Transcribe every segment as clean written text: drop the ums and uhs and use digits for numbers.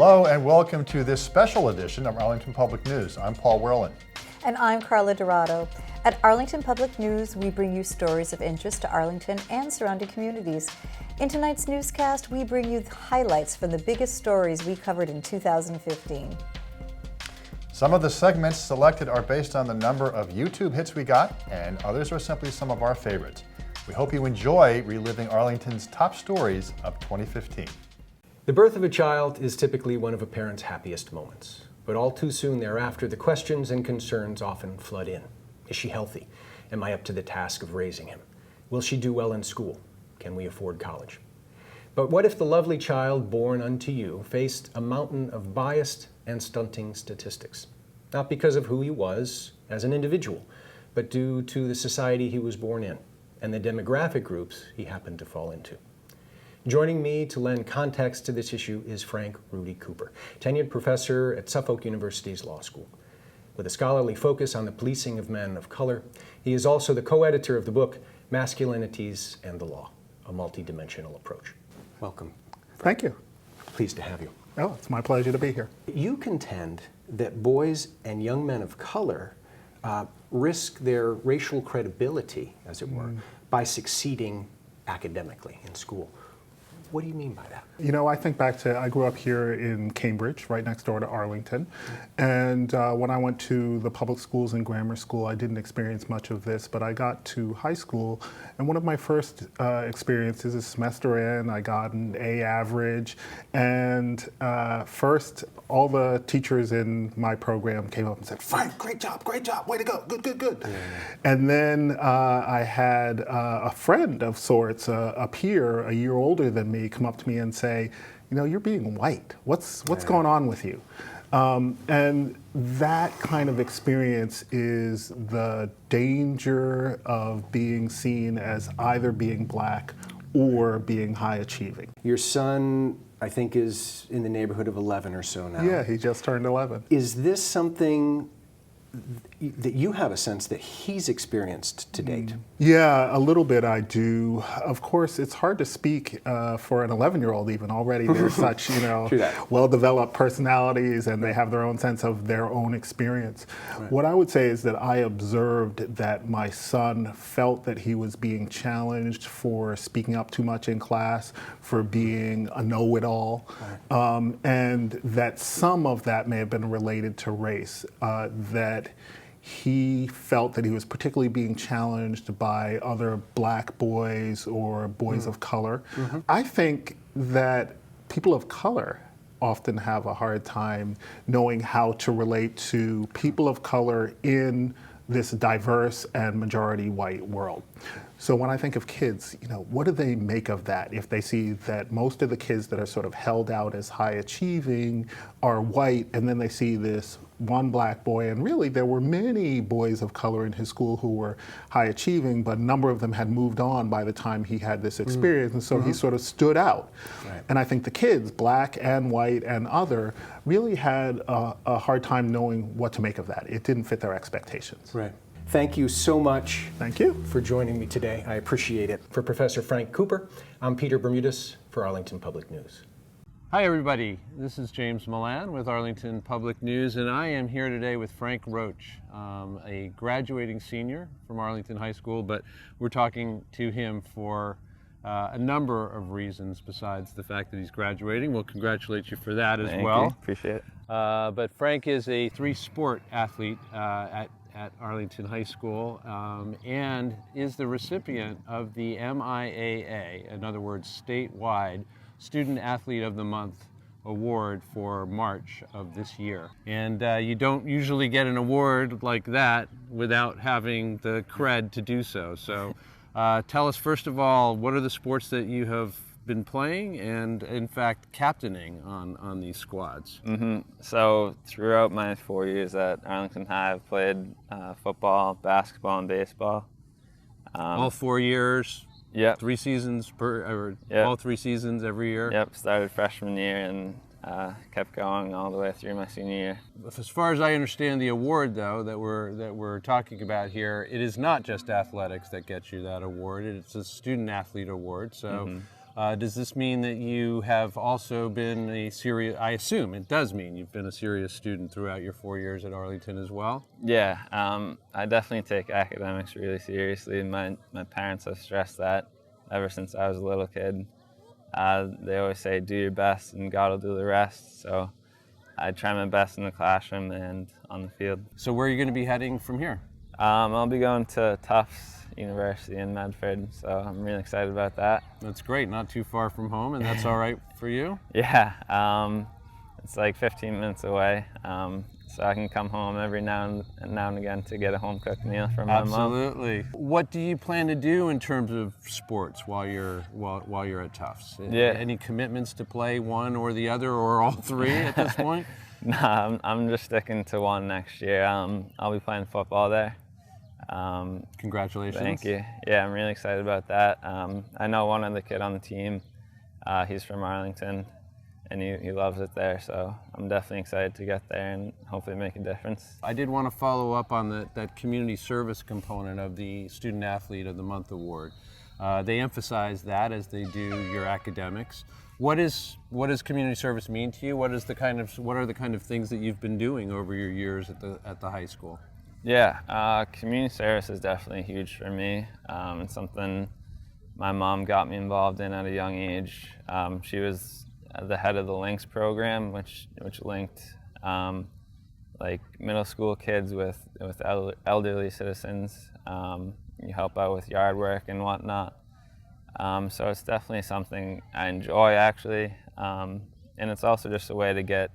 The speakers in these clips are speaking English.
Hello and welcome to this special edition of Arlington Public News. I'm Paul Werlin. And I'm Carla Dorado. At Arlington Public News, we bring you stories of interest to Arlington and surrounding communities. In tonight's newscast, we bring you highlights from the biggest stories we covered in 2015. Some of the segments selected are based on the number of YouTube hits we got, and others are simply some of our favorites. We hope you enjoy reliving Arlington's top stories of 2015. The birth of a child is typically one of a parent's happiest moments, but all too soon thereafter, the questions and concerns often flood in. Is she healthy? Am I up to the task of raising him? Will she do well in school? Can we afford college? But what if the lovely child born unto you faced a mountain of biased and stunting statistics? Not because of who he was as an individual, but due to the society he was born in and the demographic groups he happened to fall into. Joining me to lend context to this issue is Frank Rudy Cooper, tenured professor at Suffolk University's Law School. With a scholarly focus on the policing of men of color, he is also the co-editor of the book Masculinities and the Law, a multidimensional approach. Welcome. Thank you. Pleased to have you. Oh, it's my pleasure to be here. You contend that boys and young men of color risk their racial credibility, as it were, by succeeding academically in school. What do you mean by that? You know, I think back to, I grew up here in Cambridge, right next door to Arlington. And when I went to the public schools and grammar school, I didn't experience much of this, but I got to high school, and one of my first experiences, a semester in, I got an A average. And first, all the teachers in my program came up and said, "Frank, great job, way to go, good. Yeah. And then I had a friend of sorts, a peer, a year older than me, come up to me and say, you know, you're being white. What's going on with you? And that kind of experience is the danger of being seen as either being black or being high achieving. Your son, I think, is in the neighborhood of 11 or so now. Yeah, he just turned 11. Is this something that you have a sense that he's experienced to date? Yeah, a little bit I do. Of course, it's hard to speak for an 11-year-old even. Already they're such, well-developed personalities, and they have their own sense of their own experience. Right. What I would say is that I observed that my son felt that he was being challenged for speaking up too much in class, for being a know-it-all, right. And that some of that may have been related to race, that he felt that he was particularly being challenged by other black boys or boys of color. I think that people of color often have a hard time knowing how to relate to people of color in this diverse and majority white world. So when I think of kids, what do they make of that if they see that most of the kids that are sort of held out as high achieving are white, and then they see this one black boy, and really there were many boys of color in his school who were high achieving, but a number of them had moved on by the time he had this experience, and so he sort of stood out. Right. And I think the kids, black and white and other, really had a hard time knowing what to make of that. It didn't fit their expectations. Right. Thank you so much. Thank you for joining me today. I appreciate it. For Professor Frank Cooper, I'm Peter Bermudez for Arlington Public News. Hi everybody, this is James Milan with Arlington Public News, and I am here today with Frank Roach, a graduating senior from Arlington High School, but we're talking to him for a number of reasons besides the fact that he's graduating. We'll congratulate you for that as well. Thank you. Appreciate it. But Frank is a three-sport athlete at Arlington High School and is the recipient of the MIAA, in other words, statewide Student Athlete of the Month award for March of this year. And you don't usually get an award like that without having the cred to do so. So tell us, first of all, what are the sports that you have been playing and, in fact, captaining on these squads? So throughout my 4 years at Arlington High, I've played football, basketball, and baseball. All 4 years? Yep. 3 seasons Yep. all 3 seasons every year? Yep, started freshman year and kept going all the way through my senior year. As far as I understand the award, though, that we're talking about here, it is not just athletics that gets you that award. It's a student athlete award. So Does this mean that you have also been a serious, I assume it does mean you've been a serious student throughout your 4 years at Arlington as well? Yeah, I definitely take academics really seriously. My parents have stressed that ever since I was a little kid. They always say, do your best and God will do the rest. So I try my best in the classroom and on the field. So where are you going to be heading from here? I'll be going to Tufts University in Medford, so I'm really excited about that. That's great, not too far from home, and that's all right for you? Yeah, it's like 15 minutes away, so I can come home every now and again to get a home-cooked meal from my mom. Absolutely. What do you plan to do in terms of sports while you're at Tufts? Yeah. Any commitments to play one or the other or all three at this point? Nah, I'm just sticking to one next year. I'll be playing football there. Congratulations. Thank you. Yeah, I'm really excited about that. I know one other kid on the team. He's from Arlington, and he loves it there, so I'm definitely excited to get there and hopefully make a difference. I did want to follow up on that community service component of the Student Athlete of the Month Award. They emphasize that as they do your academics. What does community service mean to you? What are the kind of things that you've been doing over your years at the high school? Yeah, community service is definitely huge for me. It's something my mom got me involved in at a young age. She was the head of the Links program, which linked like middle school kids with elderly citizens. You help out with yard work and whatnot. So it's definitely something I enjoy, actually. And it's also just a way to get,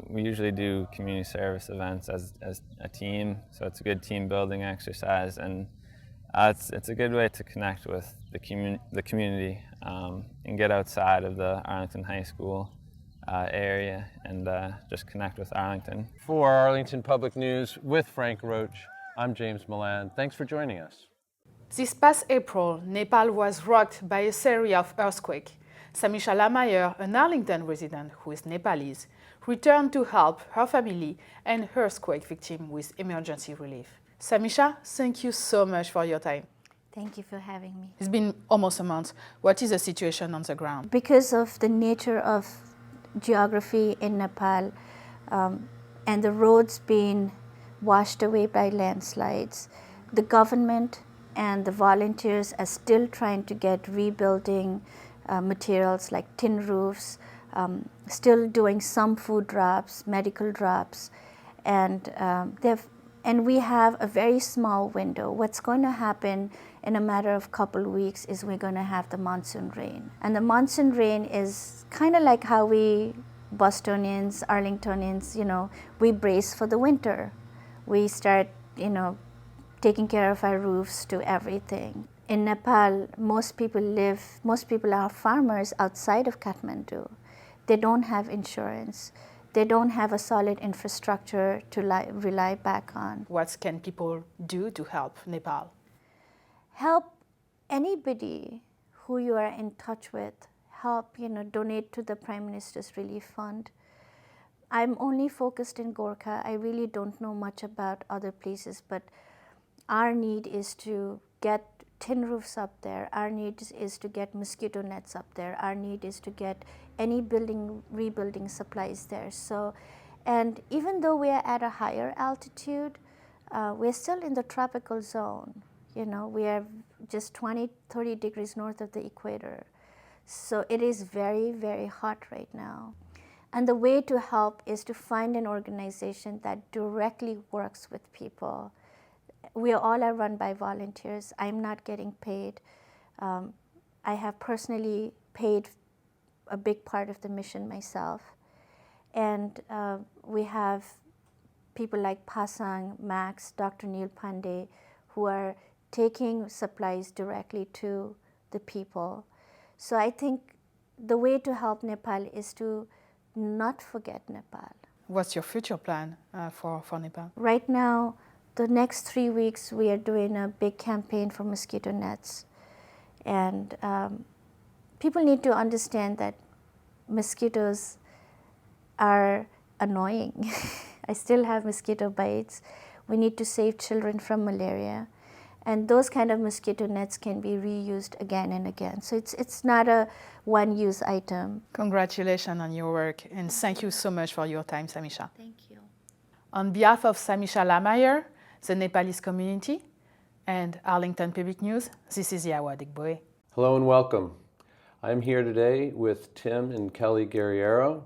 we usually do community service events as a team, so it's a good team building exercise, and it's a good way to connect with the community and get outside of the Arlington High School area and just connect with Arlington. For Arlington Public News with Frank Roach, I'm James Milan. Thanks for joining us. This past April, Nepal was rocked by a series of earthquakes. Samisha Lamayer, an Arlington resident who is Nepalese, returned to help her family and earthquake victims with emergency relief. Samisha, thank you so much for your time. Thank you for having me. It's been almost a month. What is the situation on the ground? Because of the nature of geography in Nepal and the roads being washed away by landslides, the government and the volunteers are still trying to get rebuilding materials like tin roofs, still doing some food drops, medical drops, and we have a very small window. What's going to happen in a matter of couple weeks is we're going to have the monsoon rain. And the monsoon rain is kind of like how we Bostonians, Arlingtonians, we brace for the winter. We start, taking care of our roofs to everything. In Nepal, most people are farmers outside of Kathmandu. They don't have insurance. They don't have a solid infrastructure to rely back on. What can people do to help Nepal? Help anybody who you are in touch with. Help, donate to the Prime Minister's Relief Fund. I'm only focused in Gorkha. I really don't know much about other places, but our need is to get tin roofs up there. Our need is to get mosquito nets up there. Our need is to get any rebuilding supplies there. So, and even though we are at a higher altitude, we're still in the tropical zone. We are just 20, 30 degrees north of the equator. So it is very, very hot right now. And the way to help is to find an organization that directly works with people. We all are run by volunteers. I'm not getting paid. I have personally paid a big part of the mission myself. And we have people like Pasang, Max, Dr. Neil Pandey, who are taking supplies directly to the people. So I think the way to help Nepal is to not forget Nepal. What's your future plan for Nepal? Right now, the next 3 weeks, we are doing a big campaign for mosquito nets. And people need to understand that mosquitoes are annoying. I still have mosquito bites. We need to save children from malaria. And those kind of mosquito nets can be reused again and again. So it's not a one-use item. Congratulations on your work, and thank you so much for your time, Samisha. Thank you. On behalf of Samisha Lamayer, the Nepalese community, and Arlington Public News, this is Yawa Digboe. Hello and welcome. I'm here today with Tim and Kelly Guerriero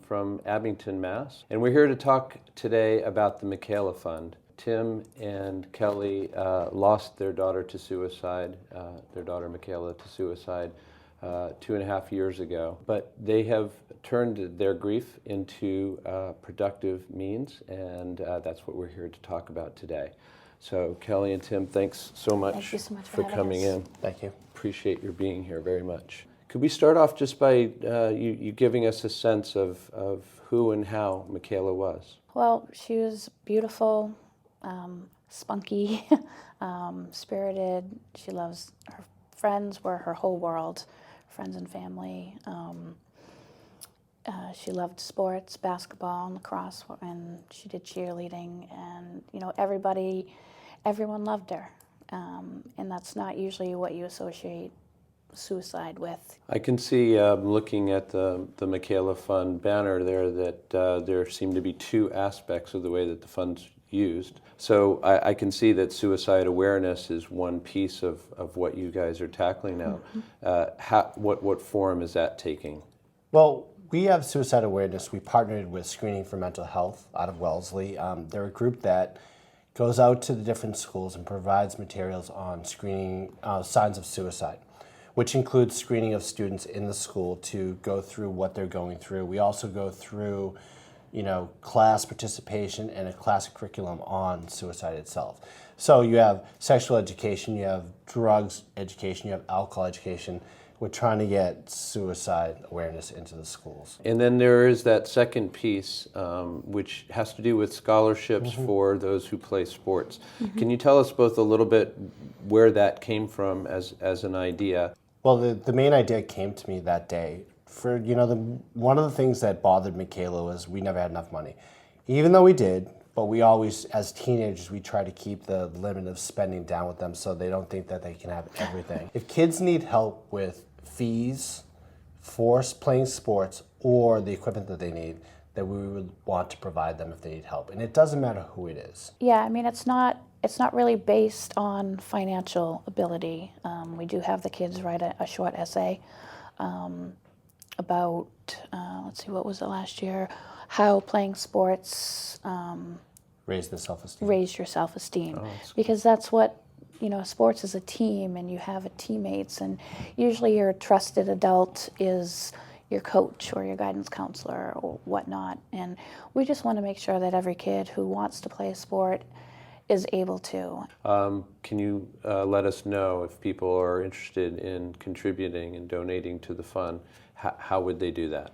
from Abington, Mass. And we're here to talk today about the Michaela Fund. Tim and Kelly lost their daughter to suicide, their daughter Michaela to suicide 2.5 years ago. But they have turned their grief into productive means, and that's what we're here to talk about today. So Kelly and Tim, thanks so much, Thank you so much for coming having us. in. Thank you. Appreciate your being here very much. Could we start off just by you giving us a sense of who and how Michaela was? Well, she was beautiful, spunky, spirited. She loves her friends, were her whole world, friends and family. She loved sports, basketball, and lacrosse, and she did cheerleading. And everyone loved her, and that's not usually what you associate suicide with. I can see, looking at the Michaela Fund banner there, that there seem to be two aspects of the way that the fund's used. So I can see that suicide awareness is one piece of what you guys are tackling now. What form is that taking? Well, we have suicide awareness. We partnered with Screening for Mental Health out of Wellesley. They're a group that goes out to the different schools and provides materials on screening signs of suicide, which includes screening of students in the school to go through what they're going through. We also go through, class participation and a class curriculum on suicide itself. So you have sexual education, you have drugs education, you have alcohol education. We're trying to get suicide awareness into the schools. And then there is that second piece, which has to do with scholarships for those who play sports. Can you tell us both a little bit where that came from as an idea? Well, the main idea came to me that day. One of the things that bothered Michaela was we never had enough money. Even though we did, but we always, as teenagers, we try to keep the limit of spending down with them so they don't think that they can have everything. If kids need help with fees for playing sports or the equipment that they need, then we would want to provide them if they need help. And it doesn't matter who it is. Yeah, I mean, it's not really based on financial ability. We do have the kids write a short essay about, what was it last year? How playing sports Raise the self-esteem. raise your self-esteem. Because that's what, sports is a team, and you have teammates, and usually your trusted adult is your coach or your guidance counselor or whatnot. And we just want to make sure that every kid who wants to play a sport is able to. Can you let us know if people are interested in contributing and donating to the fund? How would they do that?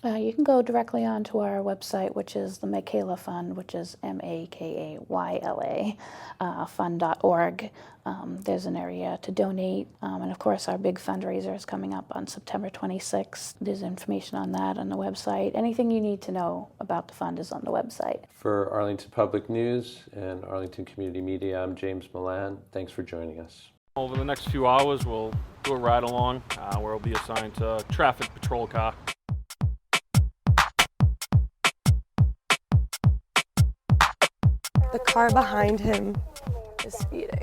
You can go directly onto our website, which is the Michaela Fund, which is MAKAYLA, fund.org. There's an area to donate. And of course, our big fundraiser is coming up on September 26th. There's information on that on the website. Anything you need to know about the fund is on the website. For Arlington Public News and Arlington Community Media, I'm James Milan. Thanks for joining us. Over the next few hours, we'll do a ride along where I'll be assigned to a traffic patrol car. The car behind him is speeding.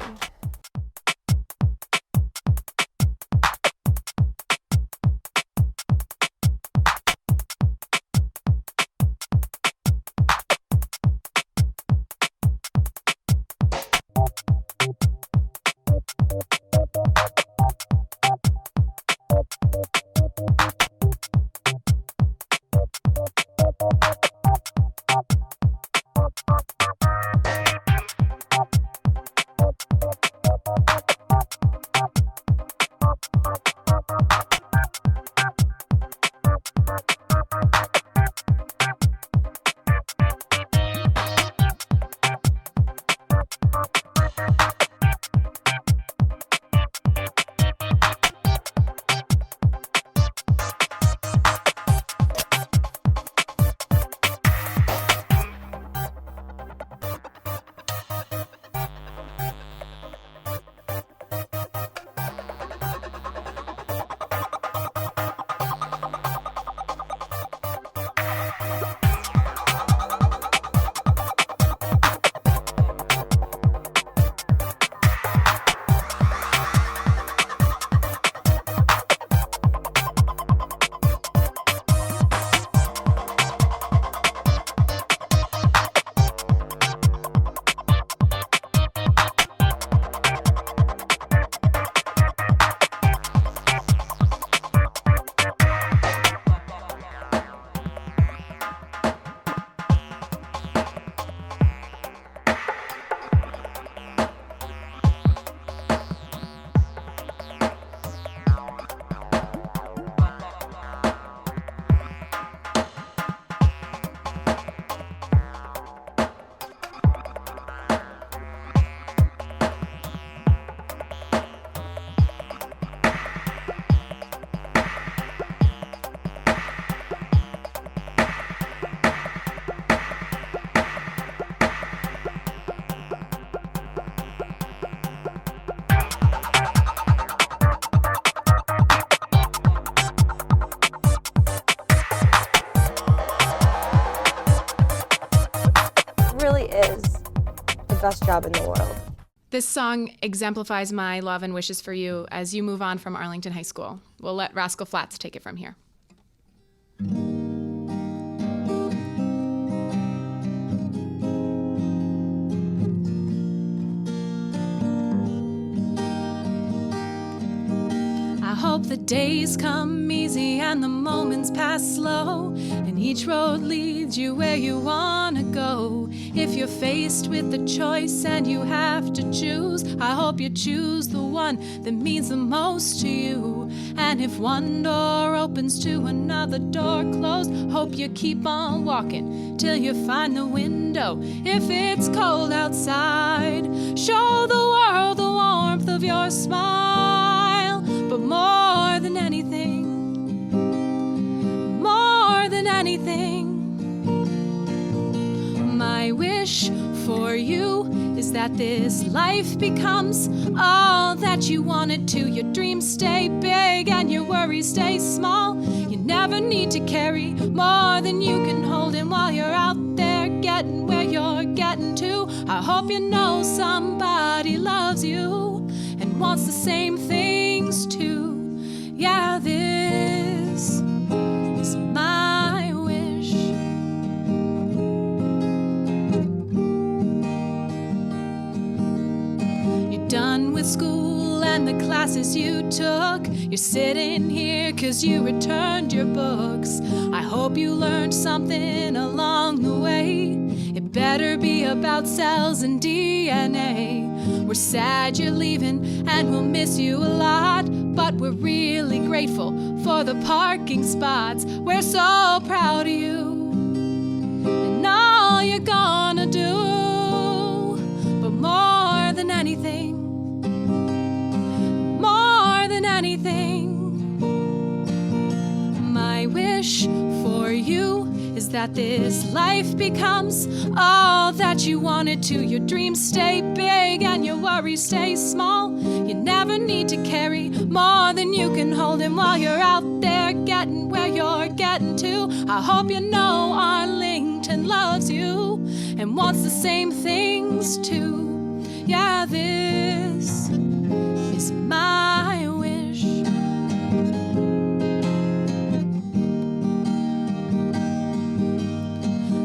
best job in the world. This song exemplifies my love and wishes for you as you move on from Arlington High School. We'll let Rascal Flatts take it from here. I hope the days come easy and the moments pass slow, and each road leads you where you wanna go. If you're faced with a choice and you have to choose, I hope you choose the one that means the most to you. And if one door opens to another door closed, hope you keep on walking till you find the window. If it's cold outside, show the world the warmth of your smile. But more than anything, my wish for you is that this life becomes all that you want it to. Your dreams stay big and your worries stay small. You never need to carry more than you can hold, and while you're out there getting where you're getting to, I hope you know somebody loves you and wants the same things too. Yeah, this is my wish. You're done with school and the classes you took. You're sitting here 'cause you returned your books. I hope you learned something along the way. It better be about cells and DNA. We're sad you're leaving and we'll miss you a lot, but we're really grateful for the parking spots. We're so proud of you and all you're gonna do. But more than anything, my wish for you is that this life becomes all that you want it to. Your dreams stay big and your worries stay small. You never need to carry more than you can hold, and while you're out there getting where you're getting to, I hope you know Arlington loves you and wants the same things too. Yeah, this is my wish.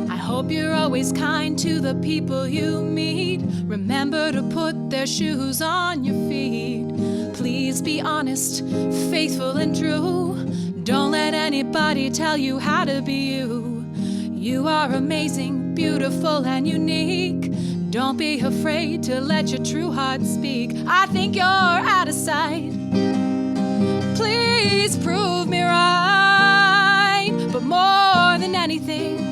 I hope you're always kind to the people you meet. Remember to put their shoes on your feet. Please be honest, faithful and true. Don't let anybody tell you how to be you. You are amazing, beautiful and unique. Don't be afraid to let your true heart speak. I think you're out of sight. Please prove me right. But more than anything,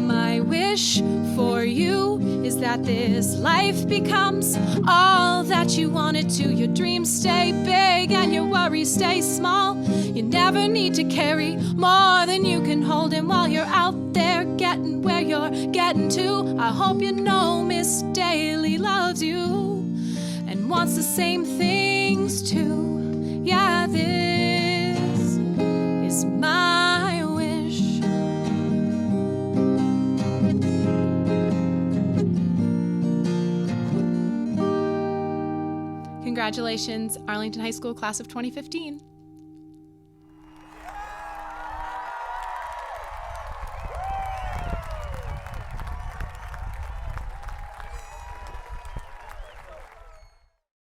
my wish for you is that this life becomes all that you want it to. Your dreams stay big and your worries stay small. You never need to carry more than you can hold, and while you're out there getting where you're getting to, I hope you know Miss Daly loves you and wants the same things too. Yeah, this is my wish. Congratulations, Arlington High School class of 2015.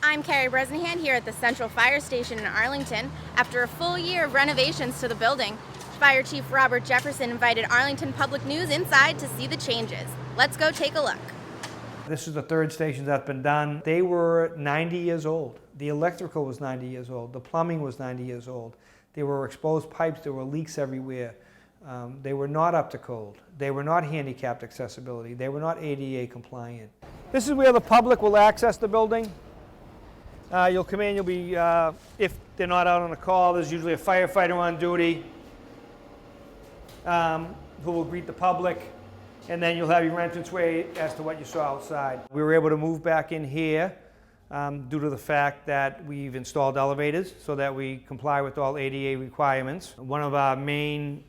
I'm Carrie Bresnahan here at the Central Fire Station in Arlington. After a full year of renovations to the building, Fire Chief Robert Jefferson invited Arlington Public News inside to see the changes. Let's go take a look. This is the third station that's been done. They were 90 years old. The electrical was 90 years old. The plumbing was 90 years old. There were exposed pipes. There were leaks everywhere. They were not up to code. They were not handicapped accessibility. They were not ADA compliant. This is where the public will access the building. You'll come in, you'll be, if they're not out on a call, there's usually a firefighter on duty who will greet the public, and then you'll have your entranceway as to what you saw outside. We were able to move back in here due to the fact that we've installed elevators so that we comply with all ADA requirements. One of our main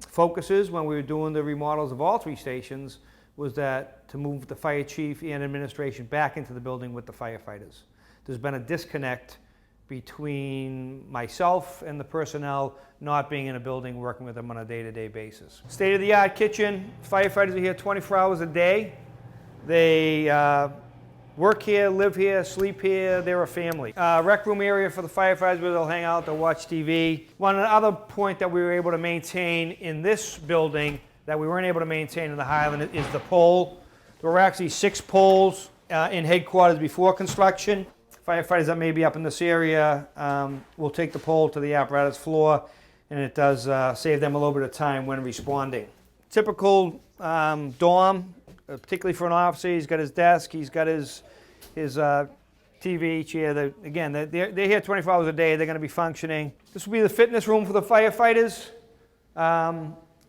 focuses when we were doing the remodels of all 3 stations was that to move the fire chief and administration back into the building with the firefighters. There's been a disconnect between myself and the personnel not being in a building working with them on a day-to-day basis. State-of-the-art kitchen. Firefighters are here 24 hours a day. They work here, live here, sleep here. They're a family. Rec room area for the firefighters where they'll hang out, they'll watch TV. One other point that we were able to maintain in this building that we weren't able to maintain in the Highland is the pole. There were actually 6 poles in headquarters before construction. Firefighters that may be up in this area will take the pole to the apparatus floor, and it does save them a little bit of time when responding. Typical dorm, particularly for an officer. He's got his desk, he's got his TV chair. Again, they're here 24 hours a day. They're going to be functioning. This will be the fitness room for the firefighters.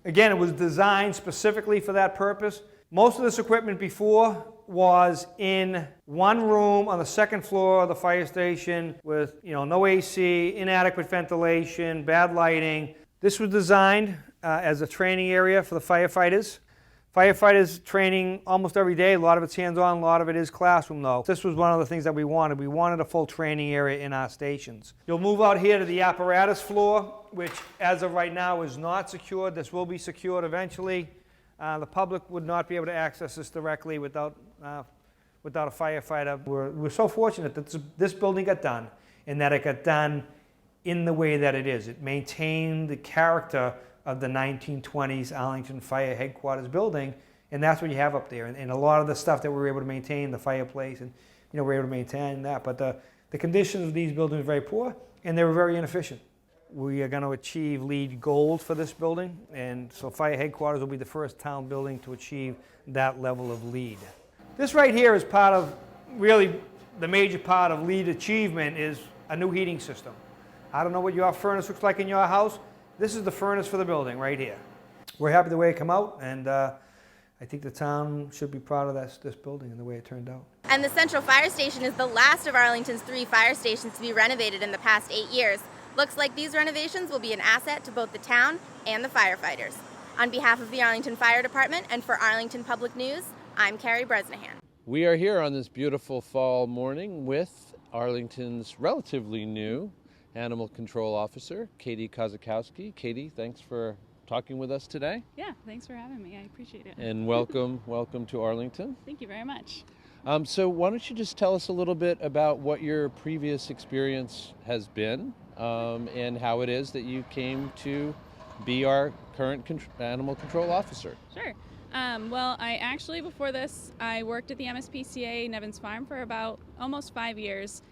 Again, it was designed specifically for that purpose. Most of this equipment before was in one room on the 2nd floor of the fire station with no AC, inadequate ventilation, bad lighting. This was designed as a training area for the firefighters. Firefighters training almost every day. A lot of it's hands-on, a lot of it is classroom though. This was one of the things that we wanted. We wanted a full training area in our stations. You'll move out here to the apparatus floor, which as of right now is not secured. This will be secured eventually. The public would not be able to access this directly without a firefighter. We're so fortunate that this building got done and that it got done in the way that it is. It maintained the character of the 1920s Arlington Fire Headquarters building, and that's what you have up there. And a lot of the stuff that we were able to maintain, the fireplace, and we're able to maintain that. But the conditions of these buildings are very poor, and they were very inefficient. We are going to achieve LEED Gold for this building, and so Fire Headquarters will be the first town building to achieve that level of LEED. This right here is part of, really, the major part of LEED achievement is a new heating system. I don't know what your furnace looks like in your house. This is the furnace for the building right here. We're happy the way it came out, and I think the town should be proud of this building and the way it turned out. And the Central Fire Station is the last of Arlington's 3 fire stations to be renovated in the past 8 years. Looks like these renovations will be an asset to both the town and the firefighters. On behalf of the Arlington Fire Department and for Arlington Public News, I'm Carrie Bresnahan. We are here on this beautiful fall morning with Arlington's relatively new Animal Control Officer, Katie Kozakowski. Katie, thanks for talking with us today. Yeah, thanks for having me. I appreciate it. And welcome to Arlington. Thank you very much. So why don't you just tell us a little bit about what your previous experience has been and how it is that you came to be our current Animal Control Officer. Sure. Well, I actually, before this, I worked at the MSPCA Nevins Farm for about almost 5 years.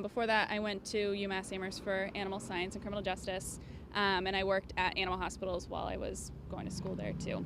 Before that, I went to UMass Amherst for animal science and criminal justice, and I worked at animal hospitals while I was going to school there too.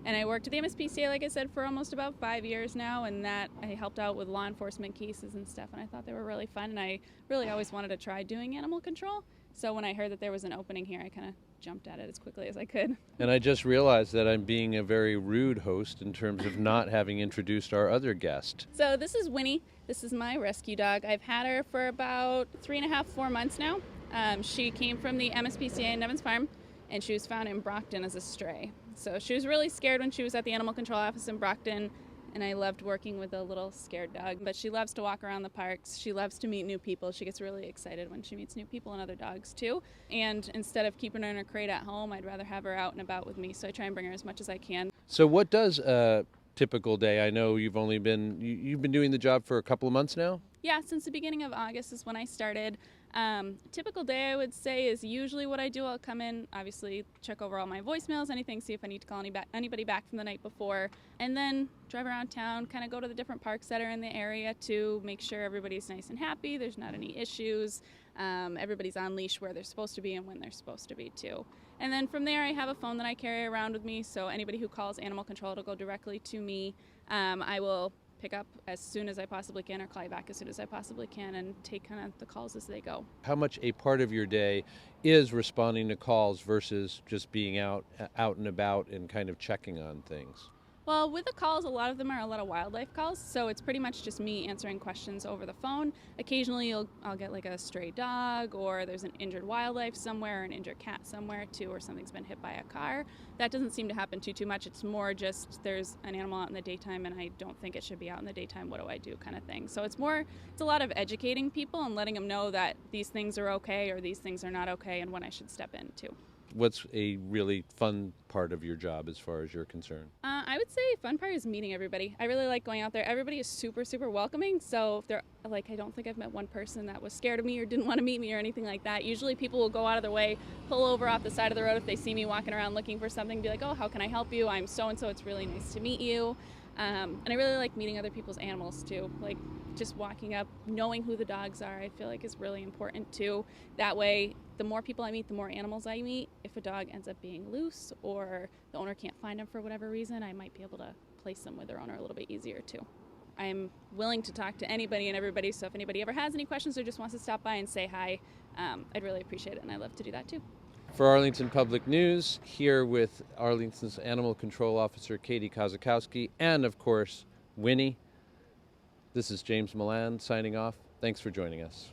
And I worked at the MSPCA, like I said, for almost about 5 years now, and that I helped out with law enforcement cases and stuff, and I thought they were really fun, and I really always wanted to try doing animal control. So when I heard that there was an opening here, I kind of jumped at it as quickly as I could. And I just realized that I'm being a very rude host in terms of not having introduced our other guest. So this is Winnie. This is my rescue dog. I've had her for about 3.5, 4 months now. She came from the MSPCA in Nevins Farm, and she was found in Brockton as a stray. So she was really scared when she was at the Animal Control Office in Brockton, and I loved working with a little scared dog. But she loves to walk around the parks. She loves to meet new people. She gets really excited when she meets new people and other dogs too. And instead of keeping her in her crate at home, I'd rather have her out and about with me. So I try and bring her as much as I can. So what does a typical day? I know you've been doing the job for a couple of months now? Yeah, since the beginning of August is when I started. Typical day, I would say, is usually what I do. I'll come in, obviously check over all my voicemails, anything, see if I need to call anybody back from the night before, and then drive around town, kind of go to the different parks that are in the area to make sure everybody's nice and happy, there's not any issues, everybody's on leash where they're supposed to be and when they're supposed to be too. And then from there, I have a phone that I carry around with me, so anybody who calls Animal Control, it'll go directly to me. I will pick up as soon as I possibly can or call you back as soon as I possibly can and take kind of the calls as they go. How much a part of your day is responding to calls versus just being out and about and kind of checking on things? Well, with the calls, a lot of them are a lot of wildlife calls, so it's pretty much just me answering questions over the phone. Occasionally I'll get like a stray dog, or there's an injured wildlife somewhere, or an injured cat somewhere too, or something's been hit by a car. That doesn't seem to happen too much. It's more just there's an animal out in the daytime and I don't think it should be out in the daytime. What do I do kind of thing. So it's a lot of educating people and letting them know that these things are okay or these things are not okay and when I should step in too. What's a really fun part of your job as far as you're concerned? I would say fun part is meeting everybody. I really like going out there. Everybody is super, super welcoming. So if they're like, I don't think I've met one person that was scared of me or didn't want to meet me or anything like that. Usually people will go out of their way, pull over off the side of the road if they see me walking around looking for something, be like, oh, how can I help you? I'm so-and-so. It's really nice to meet you. And I really like meeting other people's animals too. Like just walking up, knowing who the dogs are, I feel like is really important too. That way, the more people I meet, the more animals I meet. If a dog ends up being loose or the owner can't find him for whatever reason, I might be able to place them with their owner a little bit easier too. I'm willing to talk to anybody and everybody, so if anybody ever has any questions or just wants to stop by and say hi, I'd really appreciate it, and I love to do that too. For Arlington Public News, here with Arlington's Animal Control Officer Katie Kozakowski and, of course, Winnie. This is James Milan signing off. Thanks for joining us.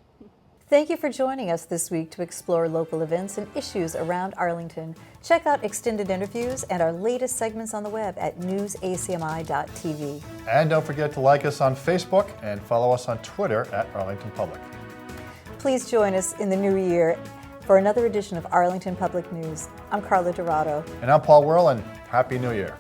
Thank you for joining us this week to explore local events and issues around Arlington. Check out extended interviews and our latest segments on the web at newsacmi.tv. And don't forget to like us on Facebook and follow us on Twitter at Arlington Public. Please join us in the new year for another edition of Arlington Public News. I'm Carla Dorado. And I'm Paul Whirl, and Happy New Year.